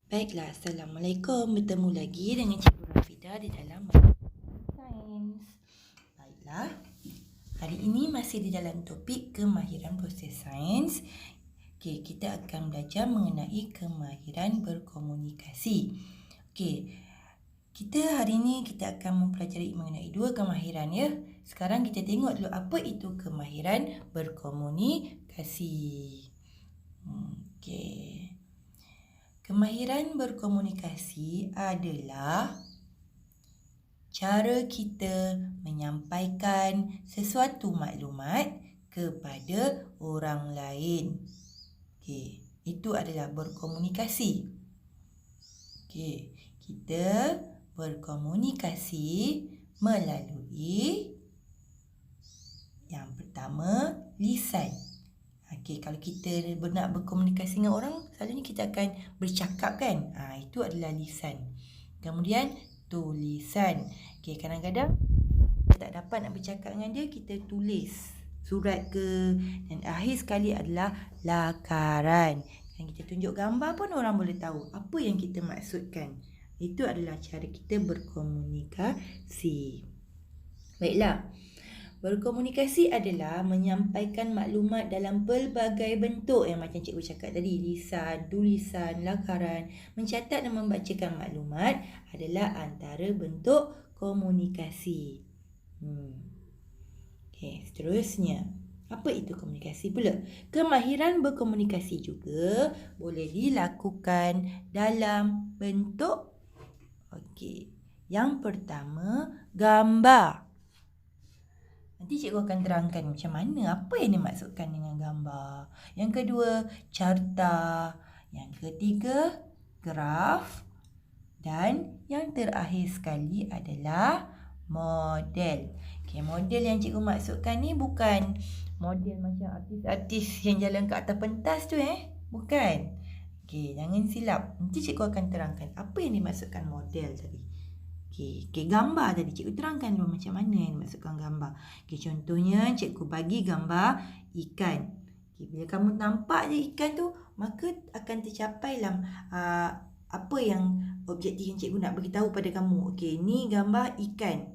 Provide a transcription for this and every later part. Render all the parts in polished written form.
Baiklah, Assalamualaikum. Bertemu lagi dengan Cikgu Rafida di dalam Sains. Baiklah, hari ini masih di dalam topik kemahiran proses sains. Okey, kita akan belajar mengenai kemahiran berkomunikasi. Okey, hari ini kita akan mempelajari mengenai dua kemahiran ya. Sekarang kita tengok dulu apa itu kemahiran berkomunikasi. Okey. Kemahiran berkomunikasi adalah cara kita menyampaikan sesuatu maklumat kepada orang lain. Okey, itu adalah berkomunikasi. Okey, kita berkomunikasi melalui yang pertama, lisan. Okey, kalau kita nak berkomunikasi dengan orang, selalunya kita akan bercakap kan? Itu adalah lisan. Kemudian tulisan. Okey, kadang-kadang kita tak dapat nak bercakap dengan dia, kita tulis surat ke. Dan akhir sekali adalah lakaran. Yang kita tunjuk gambar pun orang boleh tahu apa yang kita maksudkan. Itu adalah cara kita berkomunikasi. Baiklah. Berkomunikasi adalah menyampaikan maklumat dalam pelbagai bentuk yang macam cikgu cakap tadi. Lisan, tulisan, lakaran. Mencatat dan membacakan maklumat adalah antara bentuk komunikasi. Okey, seterusnya. Apa itu komunikasi pula? Kemahiran berkomunikasi juga boleh dilakukan dalam bentuk yang pertama, gambar. Nanti cikgu akan terangkan macam mana, apa yang dimaksudkan dengan gambar. Yang kedua, carta. Yang ketiga, graf. Dan yang terakhir sekali adalah model. Okey, model yang cikgu maksudkan ni bukan model macam artis-artis yang jalan kat atas pentas tu Bukan. Okey, jangan silap. Nanti cikgu akan terangkan apa yang dimaksudkan model tadi. Okey, gambar tadi cikgu terangkan dulu macam mana yang dimaksudkan gambar. Okey, contohnya cikgu bagi gambar ikan. Okey, bila kamu nampak je ikan tu, maka akan tercapailah apa yang objektif yang cikgu nak beritahu pada kamu. Okey, ni gambar ikan.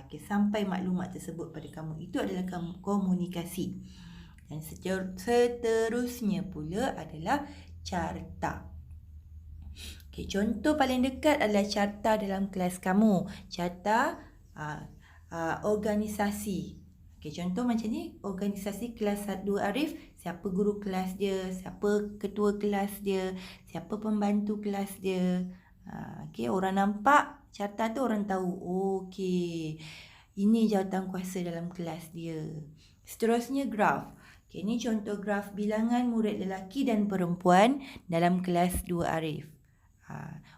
Okey, sampai maklumat tersebut pada kamu. Itu adalah komunikasi. Dan seterusnya pula adalah carta. Okay, contoh paling dekat adalah carta dalam kelas kamu. Carta organisasi. Okay, contoh macam ni, organisasi kelas 1 Arif, siapa guru kelas dia, siapa ketua kelas dia, siapa pembantu kelas dia. Okay, orang nampak carta tu orang tahu. Okay, ini jawatan kuasa dalam kelas dia. Seterusnya graf. Okay, ini contoh graf bilangan murid lelaki dan perempuan dalam kelas 2 Arif.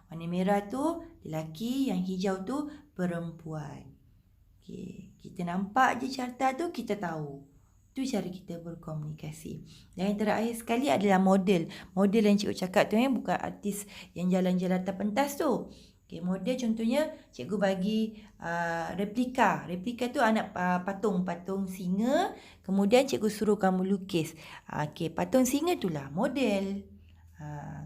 Warna merah tu lelaki, yang hijau tu perempuan. Okey, kita nampak je carta tu, kita tahu. Itu cara kita berkomunikasi. Dan yang terakhir sekali adalah model. Model yang cikgu cakap tu bukan artis yang jalan-jalan atas pentas tu. Okey, model contohnya cikgu bagi replika. Replika tu anak patung singa. Kemudian cikgu suruh kamu lukis. Okey, patung singa itulah model.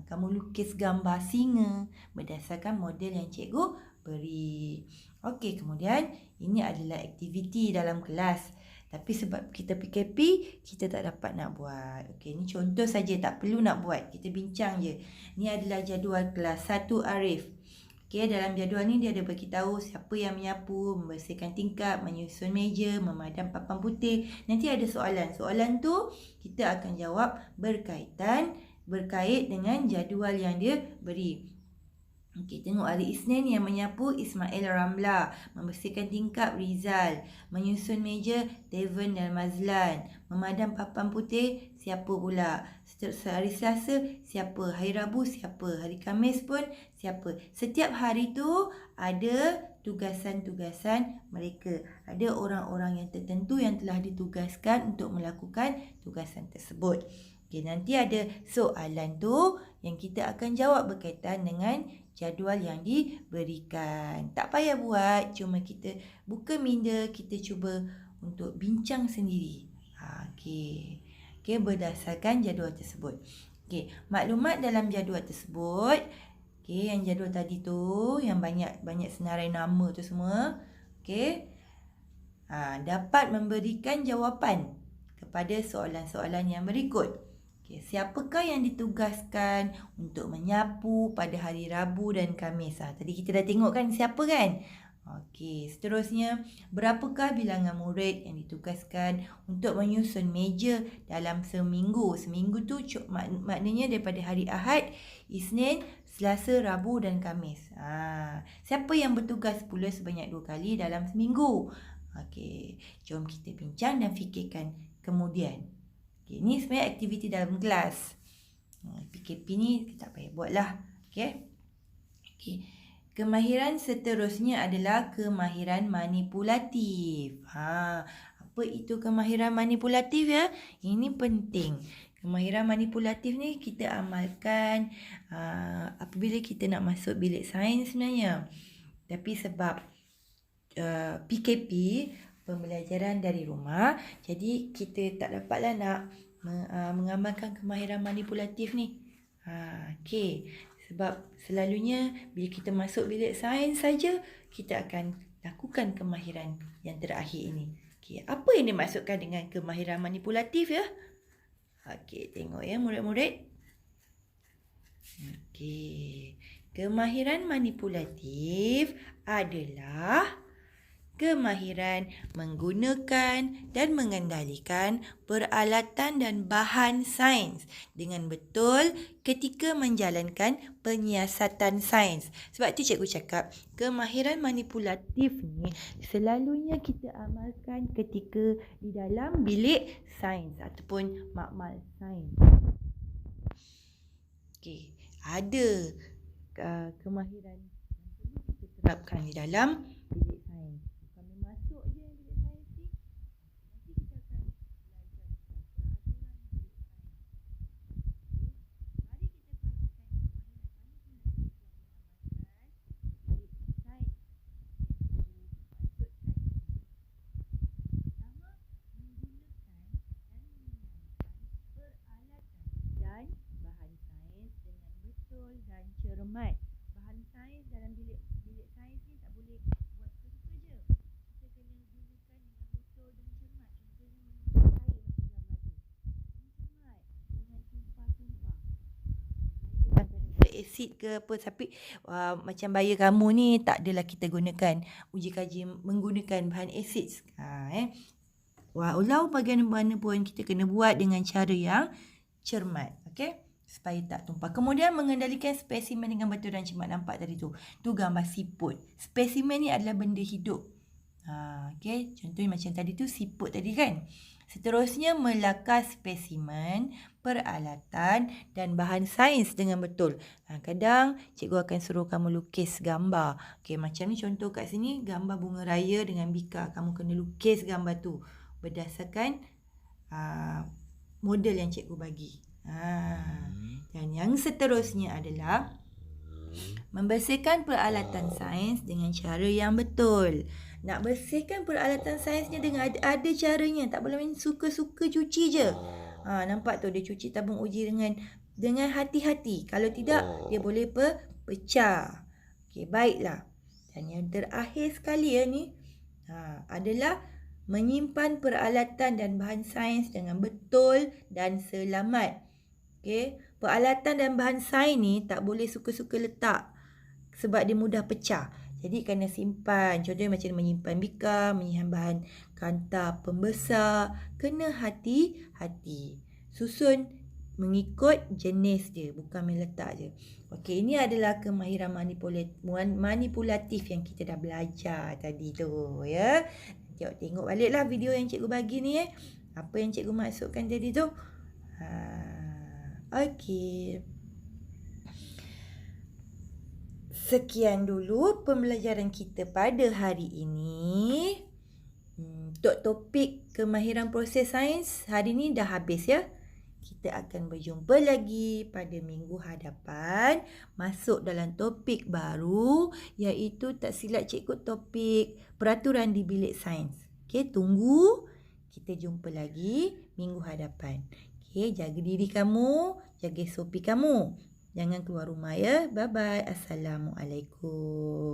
Kamu lukis gambar singa berdasarkan model yang cikgu beri. Okey, kemudian ini adalah aktiviti dalam kelas. Tapi sebab kita PKP, kita tak dapat nak buat. Okey, ini contoh saja, tak perlu nak buat. Kita bincang je. Ini adalah jadual kelas 1 Arif. Okey, dalam jadual ni dia ada beritahu siapa yang menyapu, membersihkan tingkap, menyusun meja, memadam papan putih. Nanti ada soalan. Soalan tu kita akan jawab berkait dengan jadual yang dia beri. Okey, tengok hari Isnin yang menyapu Ismail Ramla, membersihkan tingkap Rizal, menyusun meja Devon dan Mazlan, memadam papan putih siapa pula? Hari Selasa siapa? Hari Rabu siapa? Hari Khamis pun siapa? Setiap hari tu ada tugasan-tugasan mereka. Ada orang-orang yang tertentu yang telah ditugaskan untuk melakukan tugasan tersebut. Okay, nanti ada soalan tu yang kita akan jawab berkaitan dengan jadual yang diberikan. Tak payah buat, cuma kita buka minda, kita cuba untuk bincang sendiri. Okey, berdasarkan jadual tersebut. Okey, maklumat dalam jadual tersebut Okey, yang jadual tadi tu, yang banyak senarai nama tu semua. Okey. Dapat memberikan jawapan kepada soalan-soalan yang berikut. Okey, siapakah yang ditugaskan untuk menyapu pada hari Rabu dan Khamis? Tadi kita dah tengok kan siapa kan? Okey, seterusnya, berapakah bilangan murid yang ditugaskan untuk menyusun meja dalam seminggu? Seminggu tu maknanya daripada hari Ahad, Isnin, Selasa, Rabu dan Khamis. Siapa yang bertugas pula sebanyak 2 kali dalam seminggu? Okey, jom kita bincang dan fikirkan kemudian. Okey, ni sebenarnya aktiviti dalam kelas. PKP ni kita tak payah buat lah. Okey. Okey. Kemahiran seterusnya adalah kemahiran manipulatif. Apa itu kemahiran manipulatif ya? Ini penting. Kemahiran manipulatif ni kita amalkan apabila kita nak masuk bilik sains sebenarnya. Tapi sebab PKP, pembelajaran dari rumah, jadi kita tak dapatlah nak mengamalkan kemahiran manipulatif ni. Okey. Sebab selalunya bila kita masuk bilik sains saja, kita akan lakukan kemahiran yang terakhir ini. Okey, apa yang dimaksudkan dengan kemahiran manipulatif ya? Okey, tengok ya murid-murid. Okey. Kemahiran manipulatif adalah kemahiran menggunakan dan mengendalikan peralatan dan bahan sains dengan betul ketika menjalankan penyiasatan sains. Sebab tu cikgu cakap, kemahiran manipulatif ni selalunya kita amalkan ketika di dalam bilik sains ataupun makmal sains. Okey, ada kemahiran yang perlu kita terapkan di dalam bilik sains. Bukan masuk je bilik sains ni. Nanti kita akan belajar tentang peraturan bilik sains. Mari kita perhatikan kemahiran bilik sains. Pertama, menggunakan dan mengendalikan peralatan dan bahan sains dengan betul dan cermat. Bahan sains dalam bilik sains ni tak boleh buat suka-suka je. Kita kena gunakan dengan betul dan cermat. Contohnya menggunakan air macam gambar tu. Cermat, jangan tumpah-tumpah. Air kan asid ke apa, tapi macam bayar kamu ni tak adalah kita gunakan uji kaji menggunakan bahan asid. Walau bagaimana pun kita kena buat dengan cara yang cermat. Okey? Supaya tak tumpah. Kemudian mengendalikan spesimen dengan betul dan cermat. Nampak tadi tu. Tu gambar siput. Spesimen ni adalah benda hidup. Okey. Contohnya macam tadi tu siput tadi kan. Seterusnya melakar spesimen, peralatan dan bahan sains dengan betul. Kadang cikgu akan suruh kamu lukis gambar. Okey, macam ni contoh kat sini gambar bunga raya dengan bika. Kamu kena lukis gambar tu berdasarkan model yang cikgu bagi. Dan yang seterusnya adalah membersihkan peralatan sains dengan cara yang betul. Nak bersihkan peralatan sainsnya dengan ada caranya. Tak boleh main suka-suka cuci je. Nampak tu dia cuci tabung uji dengan hati-hati. Kalau tidak, dia boleh pecah. Okey, baiklah. Dan yang terakhir sekali ya ni adalah menyimpan peralatan dan bahan sains dengan betul dan selamat. Okey, peralatan dan bahan sains ni tak boleh suka-suka letak sebab dia mudah pecah. Jadi kena simpan. Contohnya macam menyimpan bika, menyimpan bahan kanta pembesar. Kena hati-hati. Susun mengikut jenis dia, bukan main letak je. Okey, ini adalah kemahiran manipulatif yang kita dah belajar tadi tu ya. Tengok baliklah video yang cikgu bagi ni Apa yang cikgu maksudkan tadi tu. Okey. Sekian dulu pembelajaran kita pada hari ini. Untuk topik kemahiran proses sains hari ni dah habis ya. Kita akan berjumpa lagi pada minggu hadapan. Masuk dalam topik baru iaitu tak silap cikgu topik peraturan di bilik sains. Okey, tunggu. Kita jumpa lagi minggu hadapan. Okey, jaga diri kamu, jaga SOP kamu. Jangan keluar rumah ya. Bye-bye. Assalamualaikum.